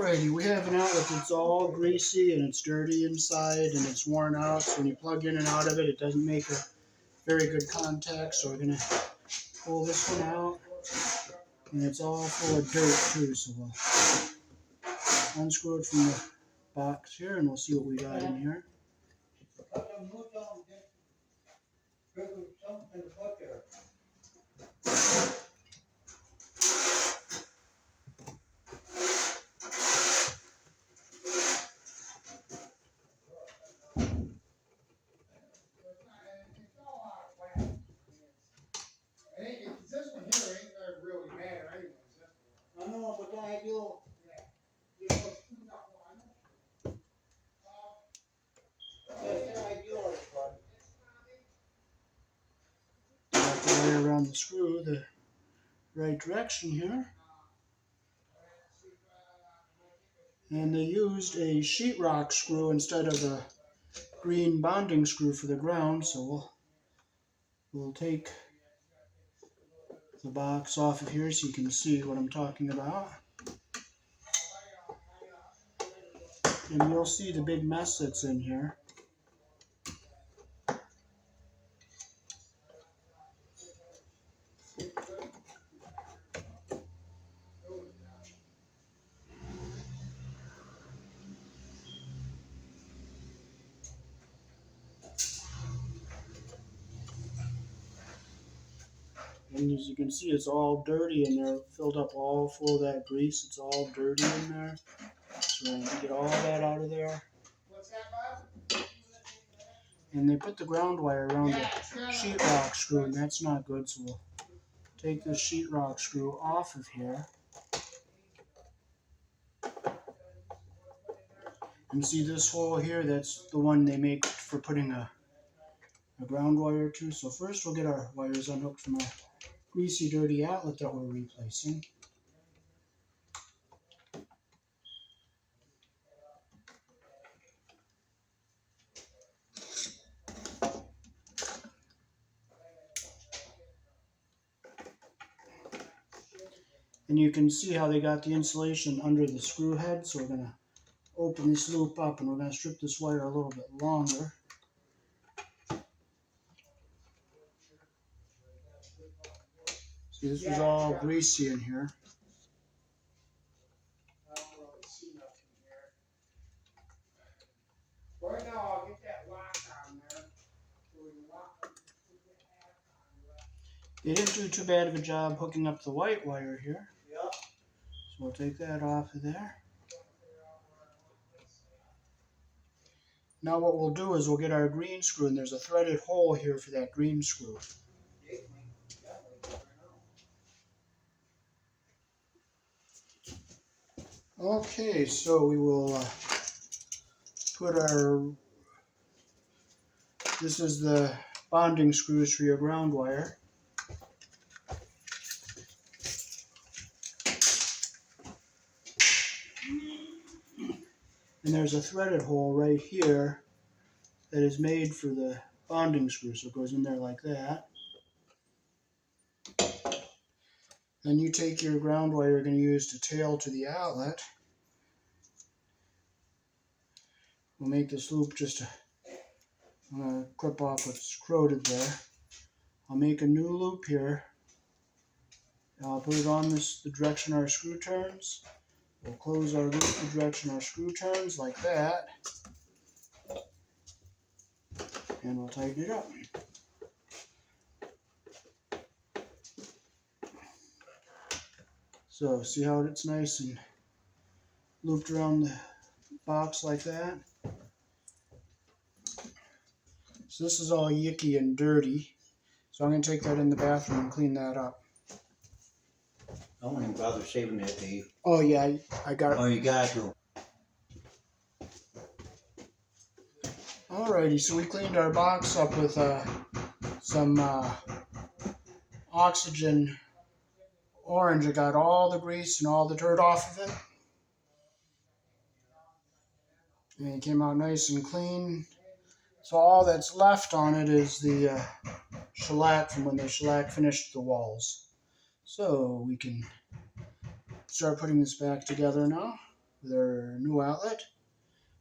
Alrighty, we have an outlet that's all greasy and it's dirty inside and it's worn out. So when you plug in and out of it, it doesn't make a very good contact. So we're going to pull this one out. And it's all full of dirt too. So we'll unscrew it from the box here and we'll see what we got in here. This one here ain't gonna really matter anyways. I know, but the ideal. Got the way around the screw the right direction here. And they used a sheetrock screw instead of a green bonding screw for the ground, so we'll take the box off of here so you can see what I'm talking about. And you'll see the big mess that's in here. And as you can see, it's all dirty in there, filled up all full of that grease. It's all dirty in there. So we're going to get all that out of there. What's that, Bob? And they put the ground wire around the sheetrock screw, and that's not good. So we'll take this sheetrock screw off of here. And see this hole here? That's the one they make for putting a ground wire to. So first we'll get our wires unhooked from our greasy, dirty outlet that we're replacing. And you can see how they got the insulation under the screw head. So we're going to open this loop up and we're going to strip this wire a little bit longer. See, this was all greasy in here. I don't really see nothing here. Right now, I'll get that lock on there. So we can lock it. They didn't do too bad of a job hooking up the white wire here. Yep. So we'll take that off of there. Now what we'll do is we'll get our green screw, and there's a threaded hole here for that green screw. Okay, so we will put our, this is the bonding screws for your ground wire. And there's a threaded hole right here that is made for the bonding screw, so it goes in there like that. Then you take your ground wire you're going to use to tail to the outlet. We'll make this loop just I'm going to clip off what's corroded there. I'll make a new loop here. I'll put it on the direction our screw turns. We'll close our loop the direction our screw turns like that. And we'll tighten it up. So see how it's nice and looped around the box like that? So this is all yicky and dirty. So I'm going to take that in the bathroom and clean that up. I won't even bother saving that, Dave. Oh yeah, I got it. Oh, you got to. Alrighty, so we cleaned our box up with some oxygen orange. I got all the grease and all the dirt off of it. And it came out nice and clean. So all that's left on it is the shellac from when the shellac finished the walls. So we can start putting this back together now with our new outlet.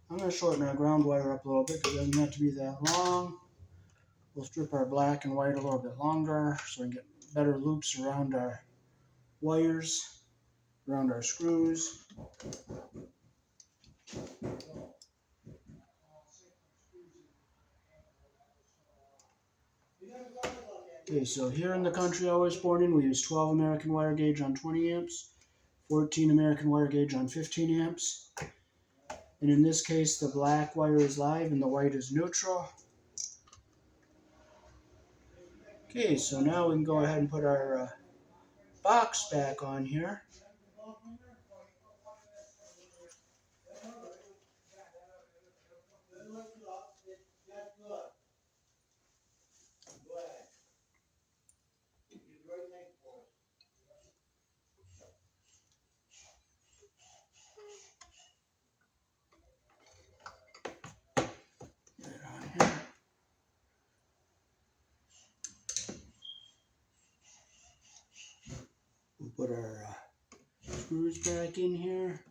I'm going to shorten our ground wire up a little bit because it doesn't have to be that long. We'll strip our black and white a little bit longer so we can get better loops around our wires, around our screws. Okay, so here in the country I was born in, we use 12 American wire gauge on 20 amps, 14 American wire gauge on 15 amps. And in this case, the black wire is live and the white is neutral. Okay, so now we can go ahead and put our box back on here. We'll put our screws back in here.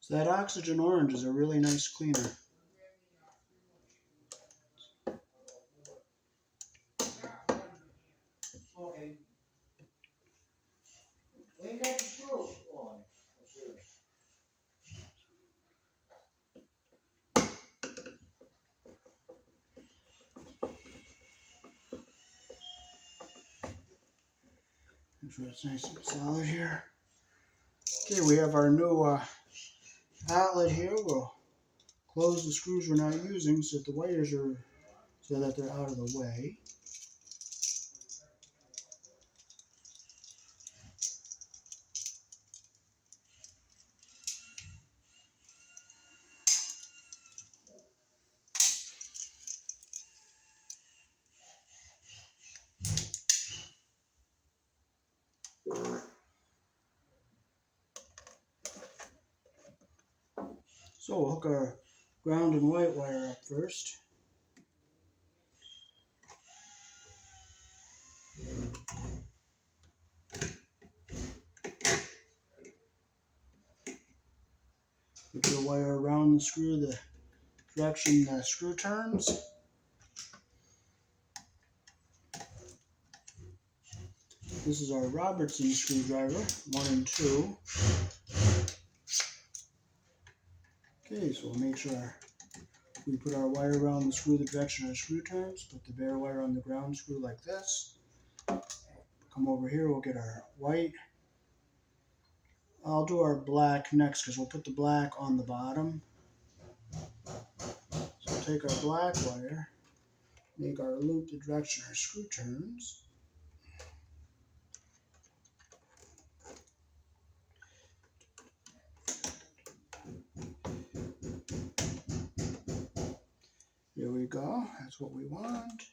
So that oxygen orange is a really nice cleaner. Okay. We ain't got the screw on. Make sure it's nice and solid here. Okay, we have our new outlet here. We'll close the screws we're not using so that the wires are they're out of the way. So we'll hook our ground and white wire up first. Put your wire around the screw the direction the screw turns. This is our Robertson screwdriver, 1 and 2. Okay, so we'll make sure we put our wire around the screw the direction our screw turns. Put the bare wire on the ground screw like this. Come over here, we'll get our white. I'll do our black next because we'll put the black on the bottom. So we'll take our black wire, make our loop the direction our screw turns. Here we go, that's what we want.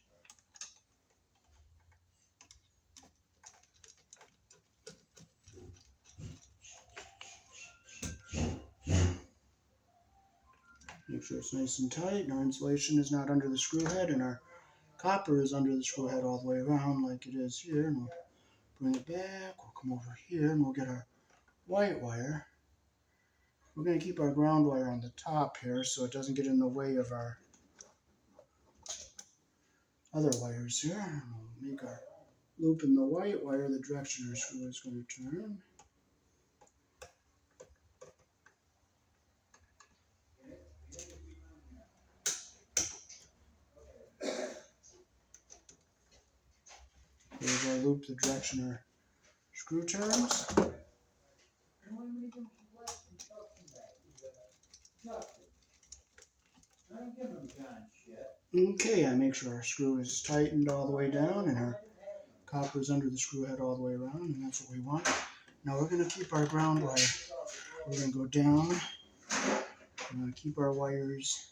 Make sure it's nice and tight and our insulation is not under the screw head and our copper is under the screw head all the way around like it is here. And we'll bring it back, we'll come over here and we'll get our white wire. We're going to keep our ground wire on the top here so it doesn't get in the way of our other wires here. And we'll make our loop in the white wire the direction our screw is going to turn. Here's our loop the direction our screw turns. Okay, I make sure our screw is tightened all the way down and our copper is under the screw head all the way around, and that's what we want. Now we're going to keep our ground wire. We're going to go down. We're going to keep our wires.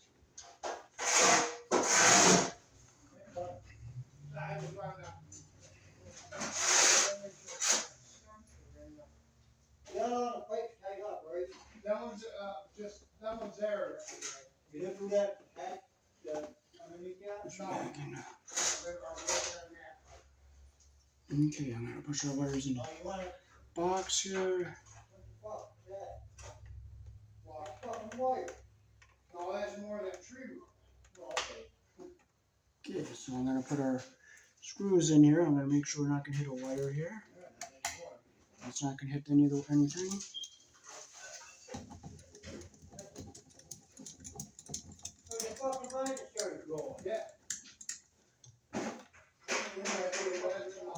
that one's there. You didn't do that, underneath that? Push it back in. No. Okay, I'm gonna push our wires in the Oh, you want it? box here. Fuck that. Well, Fucking wire. no, that's more than tree. Oh, okay. Okay, so I'm gonna put our screws in here. I'm gonna make sure we're not gonna hit a wire here. It's not gonna hit anything. So the fucking line started going. Yeah.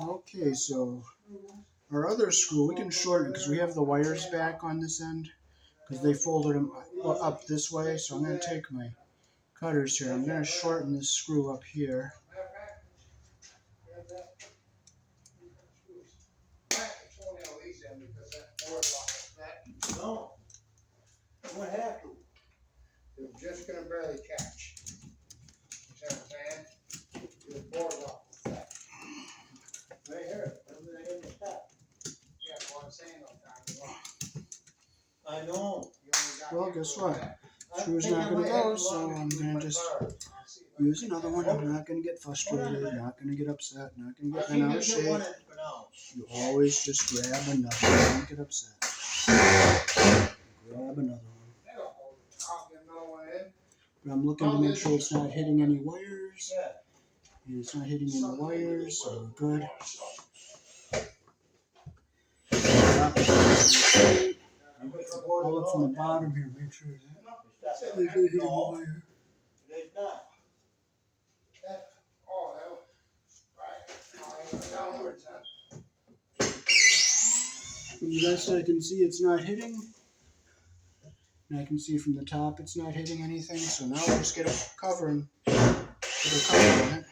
Okay, so our other screw, we can shorten it because we have the wires back on this end because they folded them up this way. So I'm going to take my cutters here. I'm going to shorten this screw up here. No. What happened? They're just gonna barely catch. You see what I'm saying? The board lock with that. Right here. Remember they in the top. Yeah, what I'm saying though, Tom. I know. You only got Well, hit guess with what? that. Screw's not going to go, so I'm going to just use another one. I'm not going to get frustrated, not going to get upset, not going to get bent out of shape. You always just grab another one. Don't get upset. Grab another one. I'll get another one in. But I'm looking to make sure it's not hitting any wires. Yeah. And it's not hitting any wires, so we're good. I'll look from the bottom here, make sure that it's not hitting a wire. It's not. Oh, hell. Right. I'll go downwards then. From the best I can see, it's not hitting. And I can see from the top it's not hitting anything. So now we'll just get a cover and put a cover on it.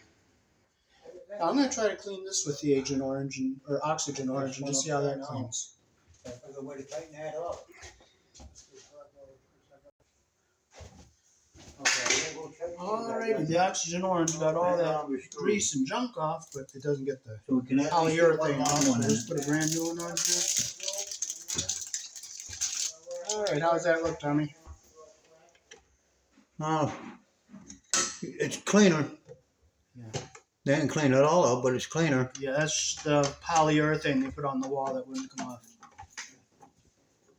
Now I'm going to try to clean this with the Agent Orange or Oxygen Orange and just see how that cleans. That's a good way to tighten that up. Alrighty, the Oxygen Orange got all that grease and junk off, but it doesn't get the So we can at least get one polyurethane off. on So one. let's put a brand new one on here. Alright, how's that look, Tommy? It's cleaner. Yeah. They didn't clean it all up, but it's cleaner. Yeah, that's the polyurethane they put on the wall that wouldn't come off.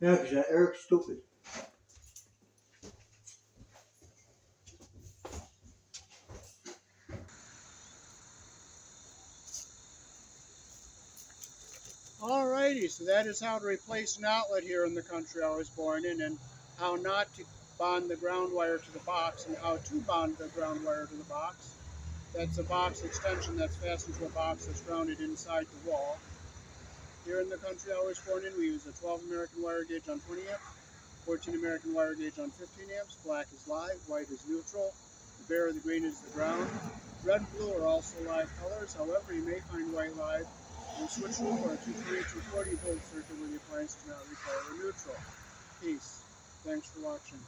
Yeah, because Eric's stupid. Alrighty, so that is how to replace an outlet here in the country I was born in, and how not to bond the ground wire to the box, and how to bond the ground wire to the box. That's a box extension that's fastened to a box that's grounded inside the wall. Here in the country I was born in, we use a 12 American wire gauge on 20 amps, 14 American wire gauge on 15 amps. Black is live, white is neutral. The bare or the green is the ground. Red and blue are also live colors. However, you may find white live. And switch over to 240 volt circuit where the appliance does not require a neutral. Peace. Thanks for watching.